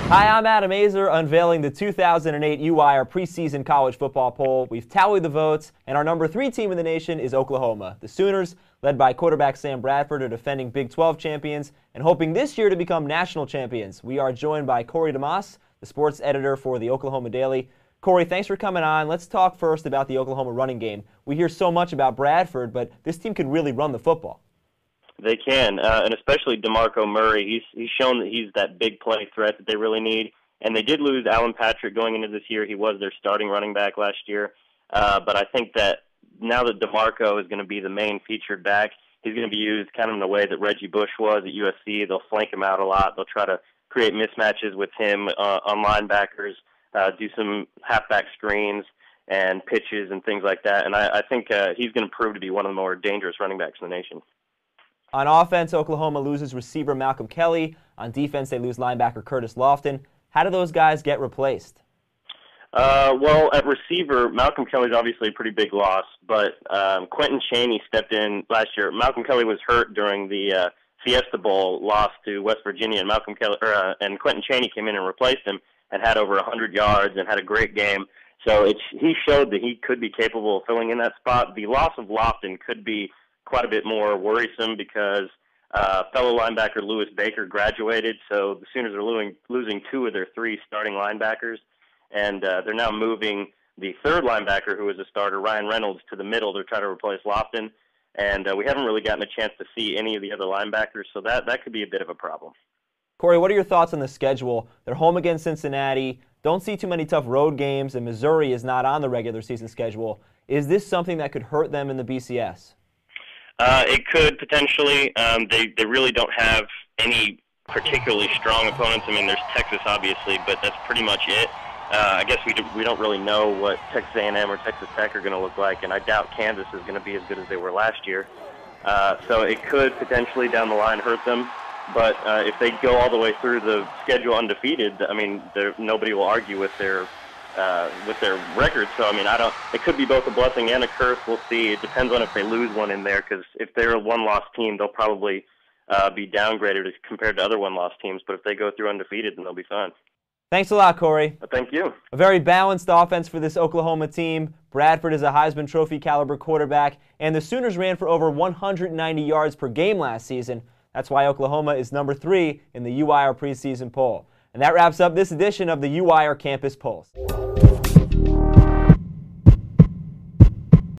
Hi, I'm Adam Azer, unveiling the 2008 UWIRE preseason college football poll. We've tallied the votes, and our number 3 team in the nation is Oklahoma. The Sooners, led by quarterback Sam Bradford, are defending Big 12 champions and hoping this year to become national champions. We are joined by Corey DeMoss, the sports editor for the Oklahoma Daily. Corey, thanks for coming on. Let's talk first about the Oklahoma running game. We hear so much about Bradford, but this team can really run the football. They can, and especially DeMarco Murray. He's shown that he's that big play threat that they really need. And they did lose Alan Patrick going into this year. He was their starting running back last year. But I think that now that DeMarco is going to be the main featured back, he's going to be used kind of in the way that Reggie Bush was at USC. They'll flank him out a lot. They'll try to create mismatches with him on linebackers, do some halfback screens and pitches and things like that. And I think he's going to prove to be one of the more dangerous running backs in the nation. On offense, Oklahoma loses receiver Malcolm Kelly. On defense, they lose linebacker Curtis Lofton. How do those guys get replaced? Well, at receiver, Malcolm Kelly's obviously a pretty big loss, but Quentin Chaney stepped in last year. Malcolm Kelly was hurt during the Fiesta Bowl loss to West Virginia, and and Quentin Chaney came in and replaced him and had over 100 yards and had a great game. So he showed that he could be capable of filling in that spot. The loss of Lofton could be quite a bit more worrisome because fellow linebacker Lewis Baker graduated, so the Sooners are losing 2 of their 3 starting linebackers, and they're now moving the third linebacker, who was a starter, Ryan Reynolds, to the middle to try to replace Lofton, and we haven't really gotten a chance to see any of the other linebackers, so that could be a bit of a problem. Corey, what are your thoughts on the schedule? They're home against Cincinnati, don't see too many tough road games, and Missouri is not on the regular season schedule. Is this something that could hurt them in the BCS? It could potentially. They really don't have any particularly strong opponents. I mean, there's Texas, obviously, but that's pretty much it. I guess we don't really know what Texas A&M or Texas Tech are going to look like, and I doubt Kansas is going to be as good as they were last year. So it could potentially down the line hurt them. But if they go all the way through the schedule undefeated, I mean, nobody will argue with their record. So, I mean, it could be both a blessing and a curse. We'll see. It depends on if they lose one in there, because if they're a one-loss team, they'll probably be downgraded as compared to other one-loss teams. But if they go through undefeated, then they'll be fine. Thanks a lot, Corey. Thank you. A very balanced offense for this Oklahoma team. Bradford is a Heisman Trophy caliber quarterback, and the Sooners ran for over 190 yards per game last season. That's why Oklahoma is number 3 in the UWIRE preseason poll. And that wraps up this edition of the UWIRE Campus Pulse.